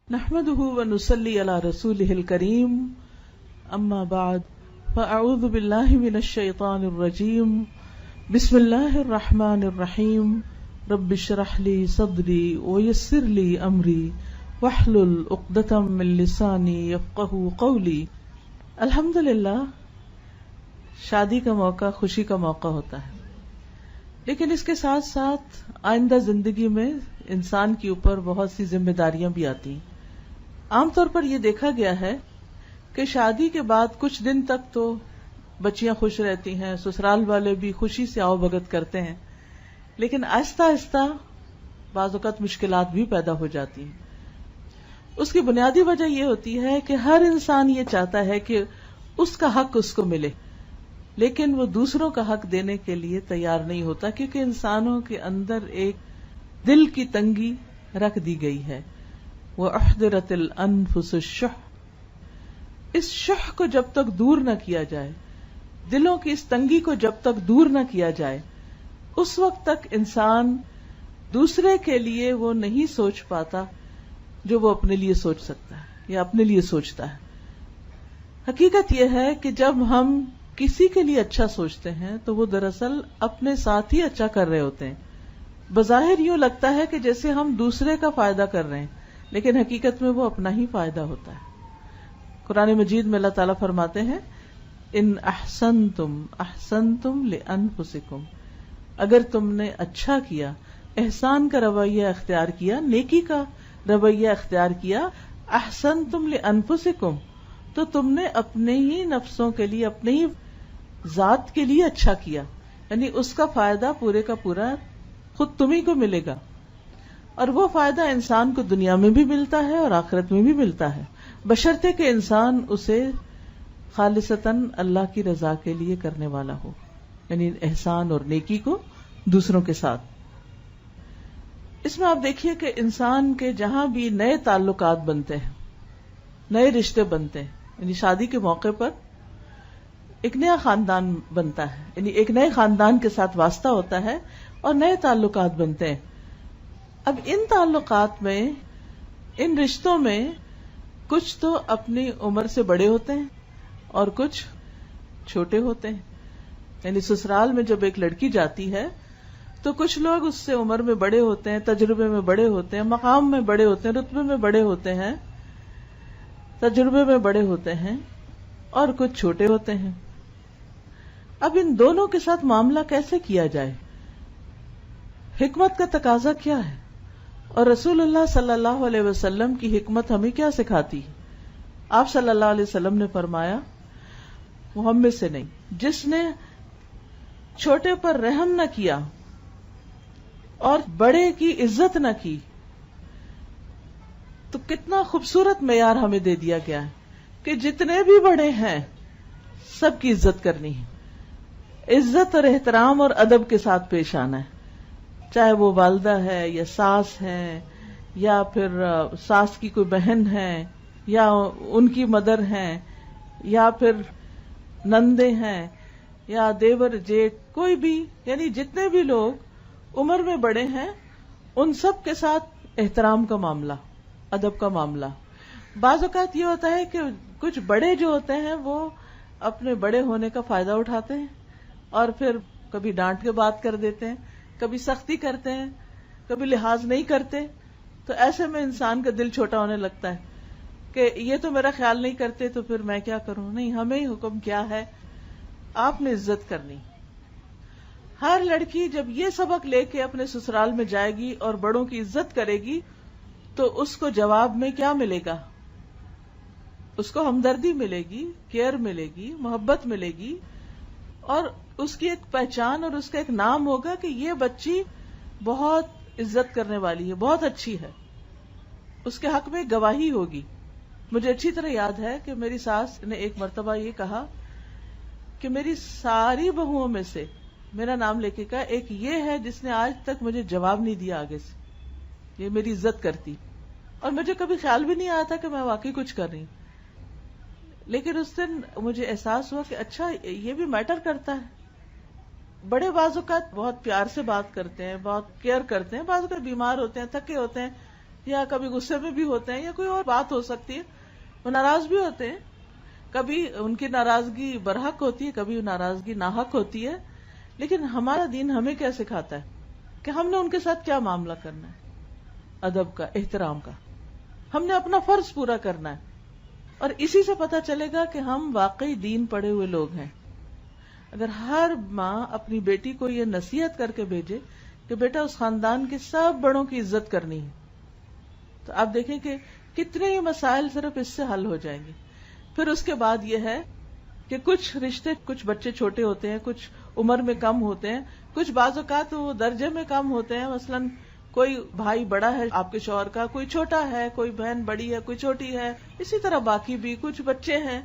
نحمده ونصلي على رسوله الكريم اما بعد فاعوذ بالله من الشيطان الرجيم بسم الله الرحمن الرحيم رب اشرح لي صدري ويسر لي امري واحلل عقدة من لساني يفقهوا قولي. الحمدللہ شادی کا موقع خوشی کا موقع ہوتا ہے، لیکن اس کے ساتھ ساتھ آئندہ زندگی میں انسان کے اوپر بہت سی ذمہ داریاں بھی آتی ہیں. عام طور پر یہ دیکھا گیا ہے کہ شادی کے بعد کچھ دن تک تو بچیاں خوش رہتی ہیں، سسرال والے بھی خوشی سے آؤ بھگت کرتے ہیں، لیکن آہستہ آہستہ بعض اوقات مشکلات بھی پیدا ہو جاتی ہیں. اس کی بنیادی وجہ یہ ہوتی ہے کہ ہر انسان یہ چاہتا ہے کہ اس کا حق اس کو ملے، لیکن وہ دوسروں کا حق دینے کے لیے تیار نہیں ہوتا، کیونکہ انسانوں کے اندر ایک دل کی تنگی رکھ دی گئی ہے. وَأُحْضِرَتِ الْأَنفُسُ الشُّحَّ، اس شح کو جب تک دور نہ کیا جائے، دلوں کی اس تنگی کو جب تک دور نہ کیا جائے، اس وقت تک انسان دوسرے کے لیے وہ نہیں سوچ پاتا جو وہ اپنے لیے سوچ سکتا ہے یا اپنے لیے سوچتا ہے. حقیقت یہ ہے کہ جب ہم کسی کے لیے اچھا سوچتے ہیں تو وہ دراصل اپنے ساتھ ہی اچھا کر رہے ہوتے ہیں. بظاہر یوں لگتا ہے کہ جیسے ہم دوسرے کا فائدہ کر رہے ہیں، لیکن حقیقت میں وہ اپنا ہی فائدہ ہوتا ہے. قرآن مجید میں اللہ تعالیٰ فرماتے ہیں ان احسنتم احسنتم لانفسکم، اگر تم نے اچھا کیا، احسان کا رویہ اختیار کیا، نیکی کا رویہ اختیار کیا، احسنتم لانفسکم، تو تم نے اپنے ہی نفسوں کے لیے، اپنے ہی ذات کے لیے اچھا کیا، یعنی اس کا فائدہ پورے کا پورا خود تمہیں کو ملے گا. اور وہ فائدہ انسان کو دنیا میں بھی ملتا ہے اور آخرت میں بھی ملتا ہے، بشرطے کہ انسان اسے خالصتاً اللہ کی رضا کے لیے کرنے والا ہو، یعنی احسان اور نیکی کو دوسروں کے ساتھ. اس میں آپ دیکھیے کہ انسان کے جہاں بھی نئے تعلقات بنتے ہیں، نئے رشتے بنتے ہیں، یعنی شادی کے موقع پر ایک نیا خاندان بنتا ہے، یعنی ایک نئے خاندان کے ساتھ واسطہ ہوتا ہے اور نئے تعلقات بنتے ہیں. اب ان تعلقات میں، ان رشتوں میں کچھ تو اپنی عمر سے بڑے ہوتے ہیں اور کچھ چھوٹے ہوتے ہیں. یعنی سسرال میں جب ایک لڑکی جاتی ہے تو کچھ لوگ اس سے عمر میں بڑے ہوتے ہیں، تجربے میں بڑے ہوتے ہیں، مقام میں بڑے ہوتے ہیں، رتبے میں بڑے ہوتے ہیں، تجربے میں بڑے ہوتے ہیں، اور کچھ چھوٹے ہوتے ہیں. اب ان دونوں کے ساتھ معاملہ کیسے کیا جائے؟ حکمت کا تقاضا کیا ہے؟ اور رسول اللہ صلی اللہ علیہ وسلم کی حکمت ہمیں کیا سکھاتی؟ آپ صلی اللہ علیہ وسلم نے فرمایا وہ ہم میں سے نہیں جس نے چھوٹے پر رحم نہ کیا اور بڑے کی عزت نہ کی. تو کتنا خوبصورت معیار ہمیں دے دیا گیا ہے کہ جتنے بھی بڑے ہیں سب کی عزت کرنی ہے، عزت اور احترام اور ادب کے ساتھ پیش آنا ہے، چاہے وہ والدہ ہے یا ساس ہے یا پھر ساس کی کوئی بہن ہے یا ان کی مدر ہیں یا پھر نندے ہیں یا دیور جیٹ، کوئی بھی، یعنی جتنے بھی لوگ عمر میں بڑے ہیں ان سب کے ساتھ احترام کا معاملہ، ادب کا معاملہ. بعض اوقات یہ ہوتا ہے کہ کچھ بڑے جو ہوتے ہیں وہ اپنے بڑے ہونے کا فائدہ اٹھاتے ہیں اور پھر کبھی ڈانٹ کے بات کر دیتے ہیں، کبھی سختی کرتے ہیں، کبھی لحاظ نہیں کرتے. تو ایسے میں انسان کا دل چھوٹا ہونے لگتا ہے کہ یہ تو میرا خیال نہیں کرتے تو پھر میں کیا کروں. نہیں، ہمیں ہی حکم کیا ہے، آپ نے عزت کرنی. ہر لڑکی جب یہ سبق لے کے اپنے سسرال میں جائے گی اور بڑوں کی عزت کرے گی تو اس کو جواب میں کیا ملے گا؟ اس کو ہمدردی ملے گی، کیئر ملے گی، محبت ملے گی، اور اس کی ایک پہچان اور اس کا ایک نام ہوگا کہ یہ بچی بہت عزت کرنے والی ہے، بہت اچھی ہے. اس کے حق میں گواہی ہوگی. مجھے اچھی طرح یاد ہے کہ میری ساس نے ایک مرتبہ یہ کہا کہ میری ساری بہوؤں میں سے میرا نام لے کے کہا ایک یہ ہے جس نے آج تک مجھے جواب نہیں دیا آگے سے، یہ میری عزت کرتی. اور مجھے کبھی خیال بھی نہیں آیا تھا کہ میں واقعی کچھ کر رہی ہوں، لیکن اس دن مجھے احساس ہوا کہ اچھا یہ بھی میٹر کرتا ہے. بڑے بعض اوقات بہت پیار سے بات کرتے ہیں، بہت کیئر کرتے ہیں، بعض اوقات بیمار ہوتے ہیں، تھکے ہوتے ہیں، یا کبھی غصے میں بھی ہوتے ہیں یا کوئی اور بات ہو سکتی ہے، وہ ناراض بھی ہوتے ہیں. کبھی ان کی ناراضگی برحق ہوتی ہے، کبھی ناراضگی ناحق ہوتی ہے. لیکن ہمارا دین ہمیں کیا سکھاتا ہے کہ ہم نے ان کے ساتھ کیا معاملہ کرنا ہے، ادب کا، احترام کا. ہم نے اپنا فرض پورا کرنا ہے، اور اسی سے پتہ چلے گا کہ ہم واقعی دین پڑھے ہوئے لوگ ہیں. اگر ہر ماں اپنی بیٹی کو یہ نصیحت کر کے بھیجے کہ بیٹا اس خاندان کے سب بڑوں کی عزت کرنی ہے، تو آپ دیکھیں کہ کتنے ہی مسائل صرف اس سے حل ہو جائیں گے. پھر اس کے بعد یہ ہے کہ کچھ رشتے، کچھ بچے چھوٹے ہوتے ہیں، کچھ عمر میں کم ہوتے ہیں، کچھ بعض اوقات وہ درجے میں کم ہوتے ہیں. مثلاً کوئی بھائی بڑا ہے آپ کے شوہر کا، کوئی چھوٹا ہے، کوئی بہن بڑی ہے، کوئی چھوٹی ہے، اسی طرح باقی بھی کچھ بچے ہیں.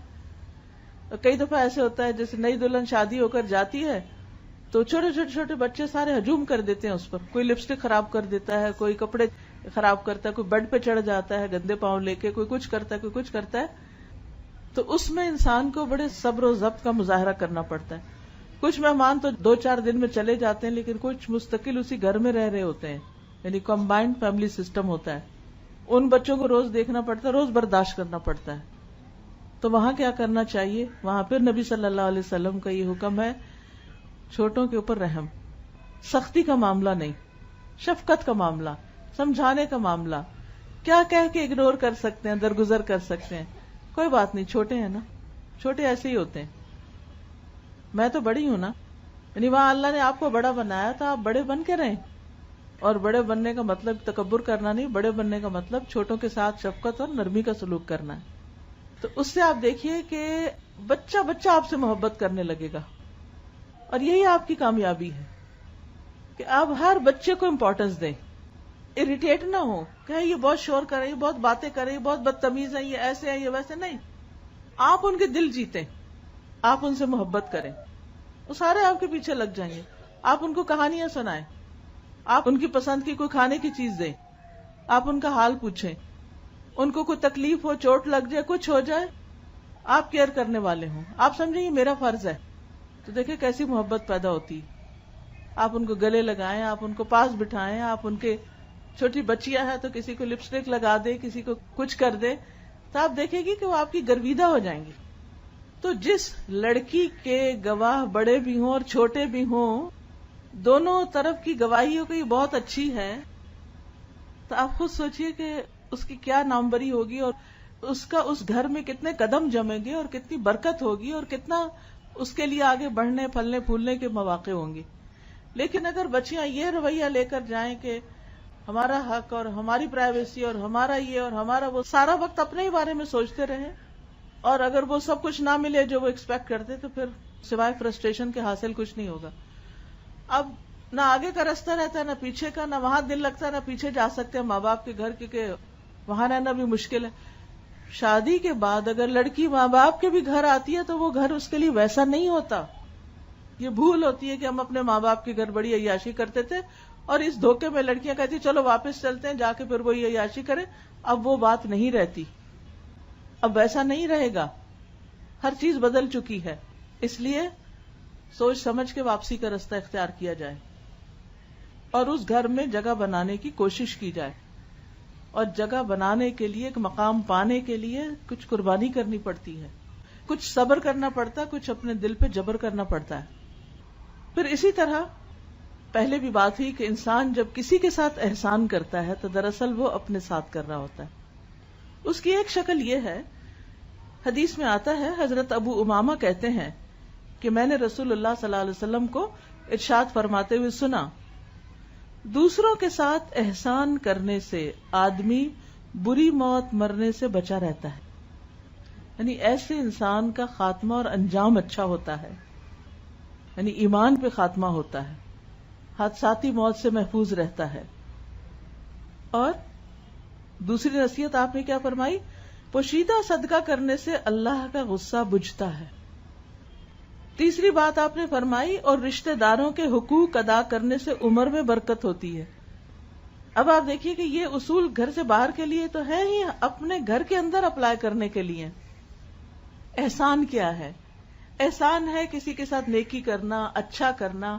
کئی دفعہ ایسے ہوتا ہے جیسے نئی دلہن شادی ہو کر جاتی ہے تو چھوٹے چھوٹے چھوٹے بچے سارے ہجوم کر دیتے ہیں اس پر. کوئی لپسٹک خراب کر دیتا ہے، کوئی کپڑے خراب کرتا ہے، کوئی بیڈ پہ چڑھ جاتا ہے گندے پاؤں لے کے، کوئی کچھ کرتا ہے، کوئی کچھ کرتا ہے. تو اس میں انسان کو بڑے صبر و ضبط کا مظاہرہ کرنا پڑتا ہے. کچھ مہمان تو 2-4 دن میں چلے جاتے ہیں، لیکن کچھ مستقل اسی گھر میں رہ رہے ہوتے ہیں، یعنی کمبائنڈ فیملی سسٹم ہوتا ہے. ان بچوں کو روز دیکھنا پڑتا ہے، روز برداشت کرنا پڑتا ہے. تو وہاں کیا کرنا چاہیے؟ وہاں پھر نبی صلی اللہ علیہ وسلم کا یہ حکم ہے، چھوٹوں کے اوپر رحم، سختی کا معاملہ نہیں، شفقت کا معاملہ، سمجھانے کا معاملہ. کیا کہہ کے اگنور کر سکتے ہیں، درگزر کر سکتے ہیں، کوئی بات نہیں، چھوٹے ہیں نا، چھوٹے ایسے ہی ہوتے ہیں. میں تو بڑی ہوں نا، یعنی وہاں اللہ نے آپ کو بڑا بنایا تو آپ بڑے بن کے رہیں. اور بڑے بننے کا مطلب تکبر کرنا نہیں، بڑے بننے کا مطلب چھوٹوں کے ساتھ شفقت اور نرمی کا سلوک کرنا ہے. تو اس سے آپ دیکھیے کہ بچہ آپ سے محبت کرنے لگے گا، اور یہی آپ کی کامیابی ہے کہ آپ ہر بچے کو امپورٹنس دیں. اریٹیٹ نہ ہو کہ یہ بہت شور کر رہے، یہ بہت باتیں کر رہے، یہ بہت بدتمیز ہے، یہ ایسے ہے، یہ ویسے. نہیں، آپ ان کے دل جیتیں، آپ ان سے محبت کریں، وہ سارے آپ کے پیچھے لگ جائیں گے. آپ ان کو کہانیاں سنائیں، آپ ان کی پسند کی کوئی کھانے کی چیز دیں، آپ ان کا حال پوچھیں. ان کو کوئی تکلیف ہو، چوٹ لگ جائے، کچھ ہو جائے، آپ کیئر کرنے والے ہوں، آپ سمجھیں یہ میرا فرض ہے. تو دیکھیں کیسی محبت پیدا ہوتی. آپ ان کو گلے لگائیں، آپ ان کو پاس بٹھائیں، آپ ان کے چھوٹی بچیاں ہیں تو کسی کو لپسٹک لگا دے، کسی کو کچھ کر دے، تو آپ دیکھیں گی کہ وہ آپ کی گرویدہ ہو جائیں گی. تو جس لڑکی کے گواہ بڑے بھی ہوں اور چھوٹے بھی ہوں، دونوں طرف کی گواہیوں کو یہ بہت اچھی ہے، تو آپ خود سوچئے کہ اس کی کیا ناموری ہوگی، اور اس کا اس گھر میں کتنے قدم جمیں گے، اور کتنی برکت ہوگی، اور کتنا اس کے لیے آگے بڑھنے پھلنے پھولنے کے مواقع ہوں گے. لیکن اگر بچیاں یہ رویہ لے کر جائیں کہ ہمارا حق اور ہماری پرائیویسی اور ہمارا یہ اور ہمارا وہ، سارا وقت اپنے ہی بارے میں سوچتے رہیں، اور اگر وہ سب کچھ نہ ملے جو وہ ایکسپیکٹ کرتے، تو پھر سوائے فرسٹریشن کے حاصل کچھ نہیں ہوگا. اب نہ آگے کا راستہ رہتا ہے، نہ پیچھے کا، نہ وہاں دل لگتا ہے، نہ پیچھے جا سکتے ہیں ماں باپ کے گھر، کیونکہ وہاں رہنا بھی مشکل ہے. شادی کے بعد اگر لڑکی ماں باپ کے بھی گھر آتی ہے تو وہ گھر اس کے لیے ویسا نہیں ہوتا. یہ بھول ہوتی ہے کہ ہم اپنے ماں باپ کے گھر بڑی عیاشی کرتے تھے، اور اس دھوکے میں لڑکیاں کہتی چلو واپس چلتے ہیں، جا کے پھر وہی عیاشی کریں. اب وہ بات نہیں رہتی، اب ویسا نہیں رہے گا، ہر چیز بدل چکی ہے. اس لیے سوچ سمجھ کے واپسی کا راستہ اختیار کیا جائے، اور اس گھر میں جگہ بنانے کی کوشش کی جائے. اور جگہ بنانے کے لیے، ایک مقام پانے کے لیے کچھ قربانی کرنی پڑتی ہے، کچھ صبر کرنا پڑتا ہے، کچھ اپنے دل پہ جبر کرنا پڑتا ہے. پھر اسی طرح پہلے بھی بات ہوئی کہ انسان جب کسی کے ساتھ احسان کرتا ہے تو دراصل وہ اپنے ساتھ کر رہا ہوتا ہے. اس کی ایک شکل یہ ہے، حدیث میں آتا ہے، حضرت ابو امامہ کہتے ہیں کہ میں نے رسول اللہ صلی اللہ علیہ وسلم کو ارشاد فرماتے ہوئے سنا، دوسروں کے ساتھ احسان کرنے سے آدمی بری موت مرنے سے بچا رہتا ہے. یعنی ایسے انسان کا خاتمہ اور انجام اچھا ہوتا ہے، یعنی ایمان پہ خاتمہ ہوتا ہے، حادثاتی موت سے محفوظ رہتا ہے. اور دوسری نصیحت آپ نے کیا فرمائی؟ پوشیدہ صدقہ کرنے سے اللہ کا غصہ بجھتا ہے. تیسری بات آپ نے فرمائی، اور رشتہ داروں کے حقوق ادا کرنے سے عمر میں برکت ہوتی ہے. اب آپ دیکھیے کہ یہ اصول گھر سے باہر کے لیے تو ہے ہی، اپنے گھر کے اندر اپلائی کرنے کے لیے. احسان کیا ہے؟ احسان ہے کسی کے ساتھ نیکی کرنا، اچھا کرنا.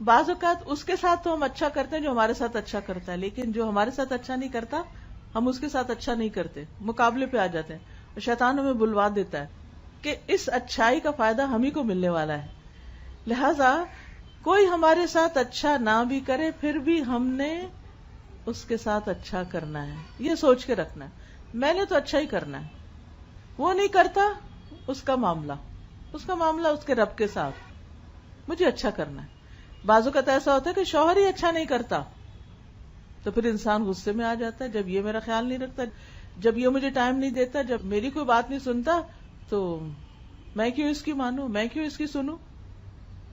بعض اوقات اس کے ساتھ تو ہم اچھا کرتے ہیں جو ہمارے ساتھ اچھا کرتا ہے، لیکن جو ہمارے ساتھ اچھا نہیں کرتا ہم اس کے ساتھ اچھا نہیں کرتے، مقابلے پہ آ جاتے ہیں، اور شیطان ہمیں بلوا دیتا ہے کہ اس اچھائی کا فائدہ ہم ہی کو ملنے والا ہے، لہذا کوئی ہمارے ساتھ اچھا نہ بھی کرے پھر بھی ہم نے اس کے ساتھ اچھا کرنا ہے، یہ سوچ کے رکھنا ہے میں نے تو اچھا ہی کرنا ہے، وہ نہیں کرتا اس کا معاملہ اس کے رب کے ساتھ، مجھے اچھا کرنا ہے۔ بعض اوقات ایسا ہوتا ہے کہ شوہر ہی اچھا نہیں کرتا تو پھر انسان غصے میں آ جاتا ہے، جب یہ میرا خیال نہیں رکھتا، جب یہ مجھے ٹائم نہیں دیتا، جب میری کوئی بات نہیں سنتا تو میں کیوں اس کی مانوں، میں کیوں اس کی سنوں،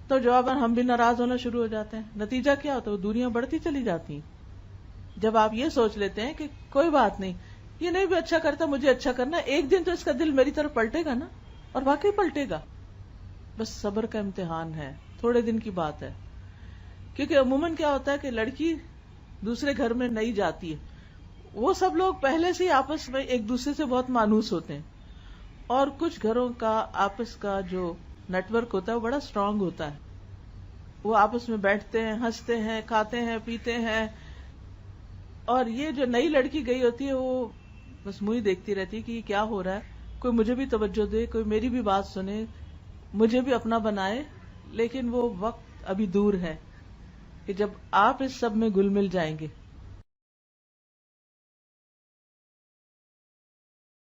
تو جواباً ہم بھی ناراض ہونا شروع ہو جاتے ہیں۔ نتیجہ کیا ہوتا ہے؟ وہ دوریاں بڑھتی چلی جاتی ہیں۔ جب آپ یہ سوچ لیتے ہیں کہ کوئی بات نہیں، یہ نہیں بھی اچھا کرتا، مجھے اچھا کرنا ہے، ایک دن تو اس کا دل میری طرف پلٹے گا نا، اور واقعی پلٹے گا، بس صبر کا امتحان ہے، تھوڑے دن کی بات ہے۔ کیونکہ عموماً کیا ہوتا ہے کہ لڑکی دوسرے گھر میں نہیں جاتی ہے، وہ سب لوگ پہلے سے ہی آپس میں ایک دوسرے سے بہت مانوس ہوتے ہیں، اور کچھ گھروں کا آپس کا جو نیٹ ورک ہوتا ہے وہ بڑا اسٹرانگ ہوتا ہے، وہ آپس میں بیٹھتے ہیں، ہنستے ہیں، کھاتے ہیں، پیتے ہیں، اور یہ جو نئی لڑکی گئی ہوتی ہے وہ بس منہ ہی دیکھتی رہتی ہے کہ یہ کیا ہو رہا ہے، کوئی مجھے بھی توجہ دے، کوئی میری بھی بات سنے، مجھے بھی اپنا بنائے۔ لیکن وہ وقت ابھی دور ہے کہ جب آپ اس سب میں گل مل جائیں گے،